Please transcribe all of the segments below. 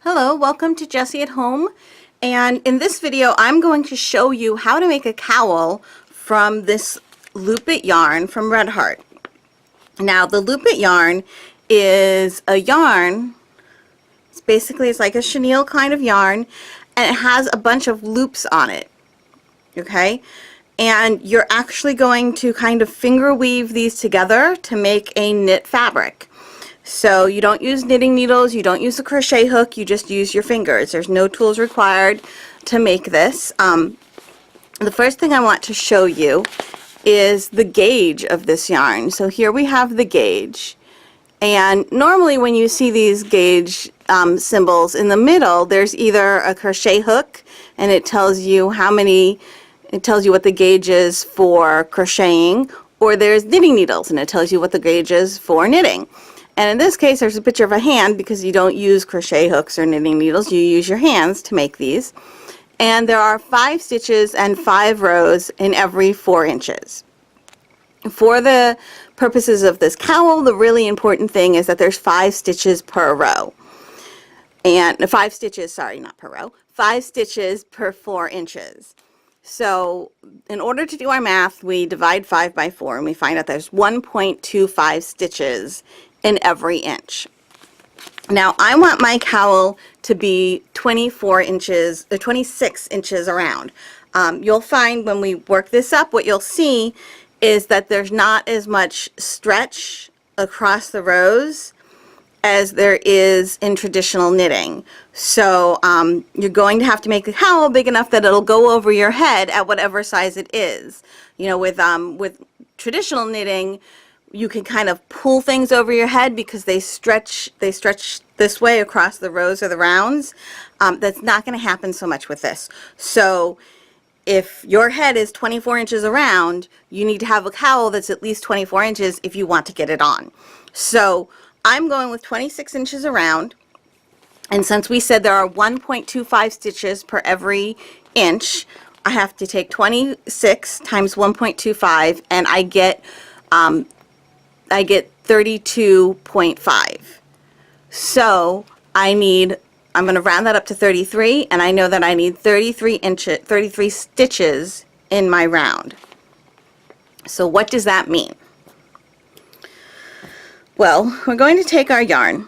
Hello, welcome to Jessie at Home, and in this video I'm going to show you how to make a cowl from this Loop It yarn from Red Heart. Now the Loop It yarn is a yarn, it's like a chenille kind of yarn, and it has a bunch of loops on it, okay? And you're actually going to kind of finger weave these together to make a knit fabric. So you don't use knitting needles, you don't use a crochet hook, you just use your fingers. There's no tools required to make this. The first thing I want to show you is the gauge of this yarn. So here we have the gauge. And normally when you see these gauge symbols in the middle, there's either a crochet hook and it tells you what the gauge is for crocheting, or there's knitting needles and it tells you what the gauge is for knitting. And in this case, there's a picture of a hand because you don't use crochet hooks or knitting needles. You use your hands to make these. And there are 5 stitches and 5 rows in every 4 inches. For the purposes of this cowl, the really important thing is that there's 5 stitches per row. And 5 stitches, sorry, not per row, 5 stitches per 4 inches. So in order to do our math, we divide 5 by 4 and we find out there's 1.25 stitches in every inch. Now I want my cowl to be 24 inches or 26 inches around. You'll find when we work this up, what you'll see is that there's not as much stretch across the rows as there is in traditional knitting. So you're going to have to make the cowl big enough that it'll go over your head at whatever size it is. You know, with traditional knitting, you can kind of pull things over your head because they stretch this way across the rows or the rounds. That's not going to happen so much with this. So if your head is 24 inches around, you need to have a cowl that's at least 24 inches if you want to get it on. So I'm going with 26 inches around, and since we said there are 1.25 stitches per every inch, I have to take 26 times 1.25 and I get 32.5. So I'm going to round that up to 33, and I know that I need 33 stitches in my round. So what does that mean? Well, we're going to take our yarn,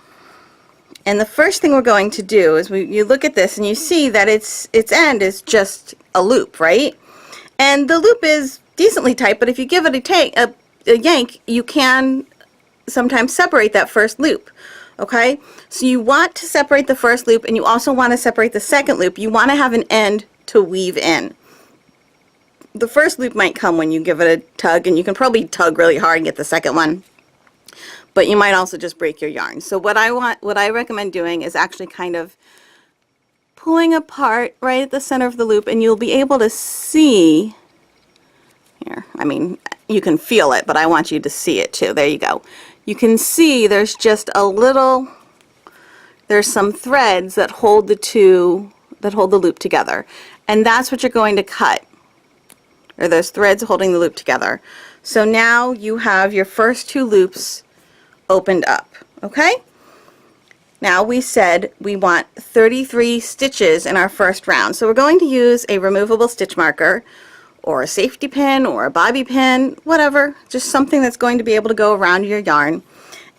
and the first thing we're going to do is you look at this and you see that its end is just a loop, right? And the loop is decently tight, but if you give it a yank, you can sometimes separate that first loop. Okay, so you want to separate the first loop, and you also want to separate the second loop. You want to have an end to weave in. The first loop might come when you give it a tug, and you can probably tug really hard and get the second one, but you might also just break your yarn. So what I recommend doing is actually kind of pulling apart right at the center of the loop, and you'll be able to see here. I mean, you can feel it, but I want you to see it too. There you go. You can see there's just there's some threads that hold the loop together. And that's what you're going to cut, or those threads holding the loop together. So now you have your first 2 loops opened up, okay? Now we said we want 33 stitches in our first round. So we're going to use a removable stitch marker, or a safety pin, or a bobby pin, whatever, just something that's going to be able to go around your yarn.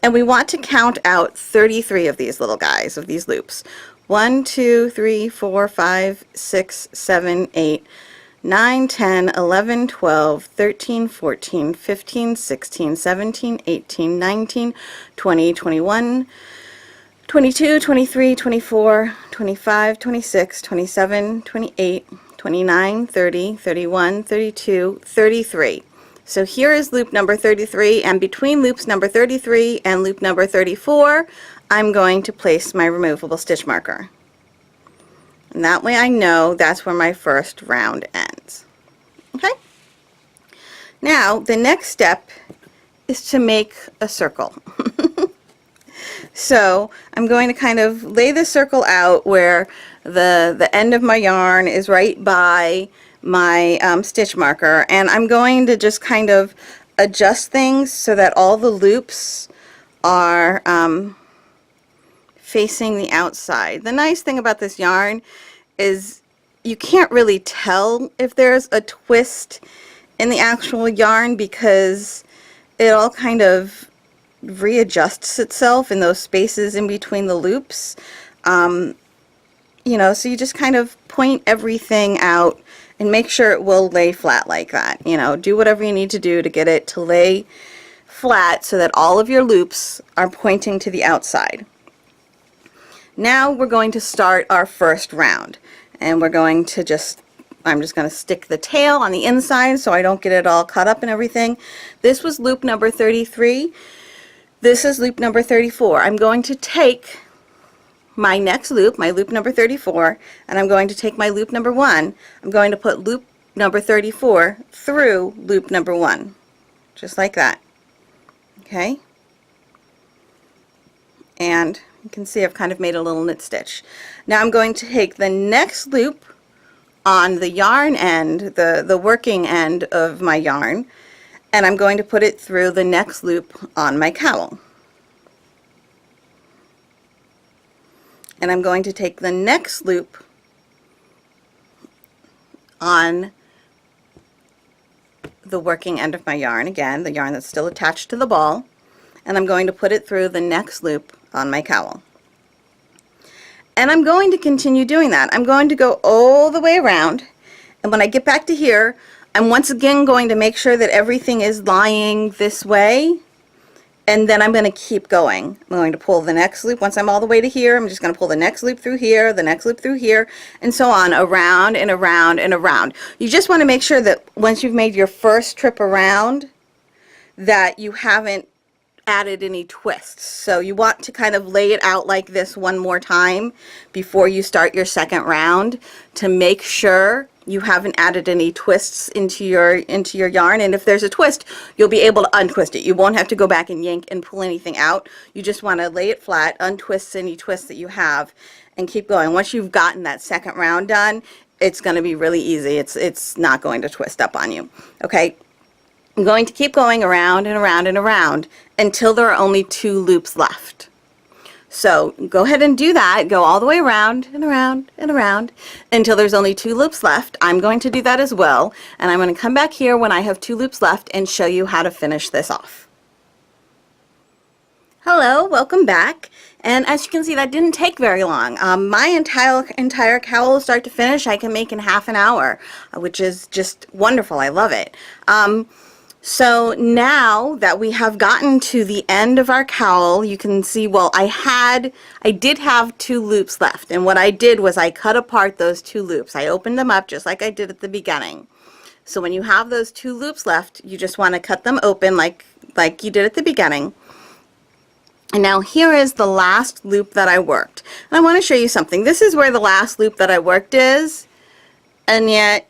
And we want to count out 33 of these little guys, of these loops. 1, 2, 3, 4, 5, 6, 7, 8, 9, 10, 11, 12, 13, 14, 15, 16, 17, 18, 19, 20, 21, 22, 23, 24, 25, 26, 27, 28, 29, 30, 31, 32, 33. So here is loop number 33, and between loops number 33 and loop number 34, I'm going to place my removable stitch marker. And that way I know that's where my first round ends. Okay? Now, the next step is to make a circle. So I'm going to kind of lay the circle out where the end of my yarn is right by my stitch marker, and I'm going to just kind of adjust things so that all the loops are facing the outside. The nice thing about this yarn is you can't really tell if there's a twist in the actual yarn because it all kind of readjusts itself in those spaces in between the loops. You know, so you just kind of point everything out and make sure it will lay flat like that. You know, do whatever you need to do to get it to lay flat so that all of your loops are pointing to the outside. Now we're going to start our first round, and we're going to I'm just going to stick the tail on the inside so I don't get it all cut up and everything. This was loop number 33. This is loop number 34. I'm going to take my next loop, my loop number 34, and I'm going to take my loop number 1. I'm going to put loop number 34 through loop number 1, just like that. Okay? And you can see I've kind of made a little knit stitch. Now I'm going to take the next loop on the yarn end, the working end of my yarn, and I'm going to put it through the next loop on my cowl. And I'm going to take the next loop on the working end of my yarn, again, the yarn that's still attached to the ball, and I'm going to put it through the next loop on my cowl. And I'm going to continue doing that. I'm going to go all the way around, and when I get back to here, I'm once again going to make sure that everything is lying this way, and then I'm going to keep going. I'm going to pull the next loop. Once I'm all the way to here, I'm just going to pull the next loop through here, the next loop through here, and so on, around and around and around. You just want to make sure that once you've made your first trip around, that you haven't added any twists. So you want to kind of lay it out like this one more time before you start your second round to make sure you haven't added any twists into your yarn. And if there's a twist, you'll be able to untwist it. You won't have to go back and yank and pull anything out. You just want to lay it flat, untwist any twists that you have, and keep going. Once you've gotten that second round done, it's going to be really easy. It's not going to twist up on you. Okay, I'm going to keep going around and around and around until there are only 2 loops left. So go ahead and do that. Go all the way around and around and around until there's only 2 loops left. I'm going to do that as well, and I'm going to come back here when I have 2 loops left and show you how to finish this off. Hello, welcome back. And as you can see, that didn't take very long. My entire cowl start to finish I can make in half an hour, which is just wonderful. I love it. So now that we have gotten to the end of our cowl, you can see, well, I did have 2 loops left, and what I did was I cut apart those 2 loops. I opened them up just like I did at the beginning. So when you have those 2 loops left, you just want to cut them open like you did at the beginning. And now here is the last loop that I worked. And I want to show you something. This is where the last loop that I worked is, and yet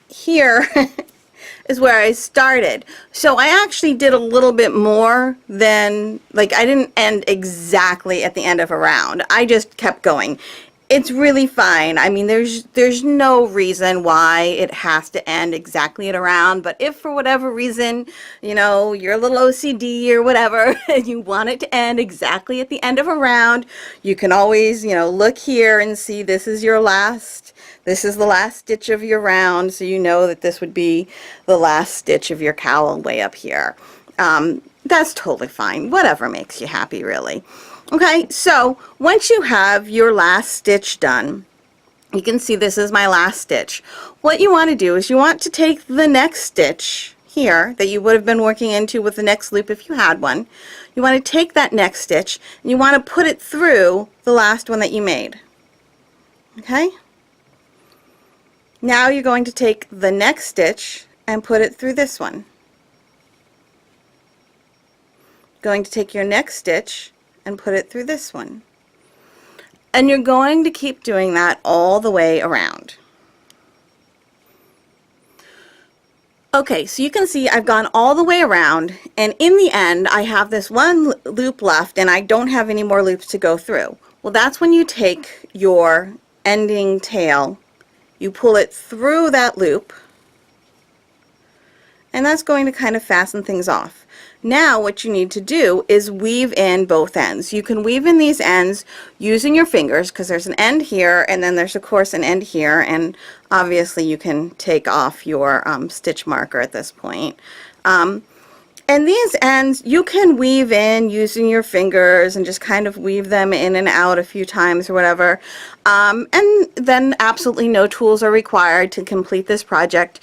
here is where I started. So I actually did a little bit more than, like, I didn't end exactly at the end of a round. I just kept going. It's really fine. I mean, there's no reason why it has to end exactly at a round, but if for whatever reason, you know, you're a little OCD or whatever, and you want it to end exactly at the end of a round, you can always, you know, look here and see this is the last stitch of your round, so you know that this would be the last stitch of your cowl way up here. That's totally fine. Whatever makes you happy, really. Okay, so once you have your last stitch done, you can see this is my last stitch. What you want to do is you want to take the next stitch here that you would have been working into with the next loop if you had one. You want to take that next stitch and you want to put it through the last one that you made. Okay? Now you're going to take the next stitch and put it through this one. Going to take your next stitch and put it through this one. And you're going to keep doing that all the way around. Okay, so you can see I've gone all the way around, and in the end I have this one loop left and I don't have any more loops to go through. Well, that's when you take your ending tail, you pull it through that loop, and that's going to kind of fasten things off. Now what you need to do is weave in both ends. You can weave in these ends using your fingers, because there's an end here and then there's of course an end here, and obviously you can take off your stitch marker at this point. And these ends you can weave in using your fingers and just kind of weave them in and out a few times or whatever. And then absolutely no tools are required to complete this project.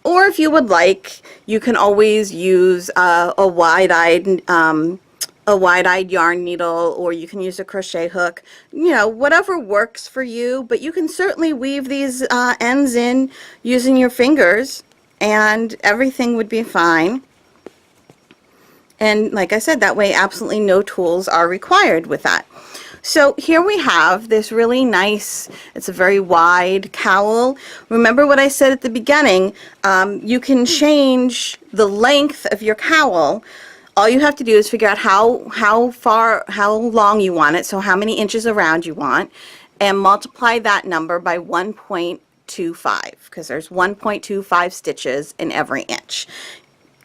Or if you would like, you can always use a wide-eyed yarn needle, or you can use a crochet hook, you know, whatever works for you. But you can certainly weave these ends in using your fingers and everything would be fine. And like I said, that way absolutely no tools are required with that. So here we have this really nice, it's a very wide cowl. Remember what I said at the beginning, you can change the length of your cowl. All you have to do is figure out how long you want it, so how many inches around you want, and multiply that number by 1.25, because there's 1.25 stitches in every inch.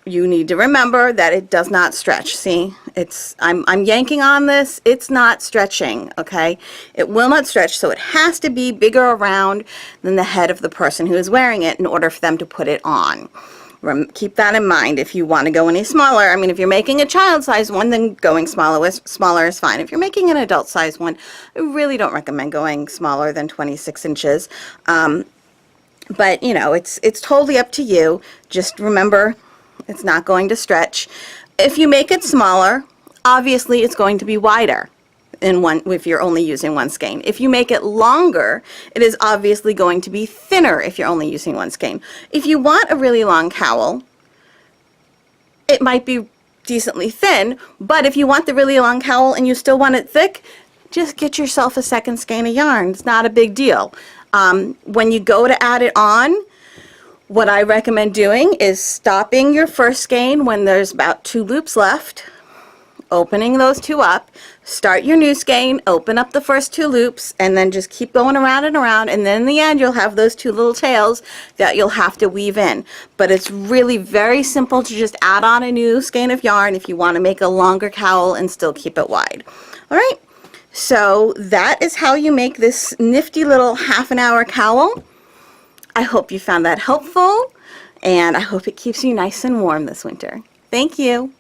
You need to remember that it does not stretch. See, I'm yanking on this, it's not stretching, okay? It will not stretch, so it has to be bigger around than the head of the person who is wearing it in order for them to put it on. Keep that in mind if you want to go any smaller. I mean, if you're making a child size one, then going smaller is fine. If you're making an adult size one, I really don't recommend going smaller than 26 inches. But you know, it's totally up to you. Just remember, it's not going to stretch. If you make it smaller, obviously it's going to be wider if you're only using one skein. If you make it longer, it is obviously going to be thinner if you're only using one skein. If you want a really long cowl, it might be decently thin, but if you want the really long cowl and you still want it thick, just get yourself a second skein of yarn. It's not a big deal. When you go to add it on, what I recommend doing is stopping your first skein when there's about 2 loops left, opening those 2 up, start your new skein, open up the first 2 loops, and then just keep going around and around, and then in the end you'll have those 2 little tails that you'll have to weave in. But it's really very simple to just add on a new skein of yarn if you want to make a longer cowl and still keep it wide. Alright, so that is how you make this nifty little half-an-hour cowl. I hope you found that helpful, and I hope it keeps you nice and warm this winter. Thank you.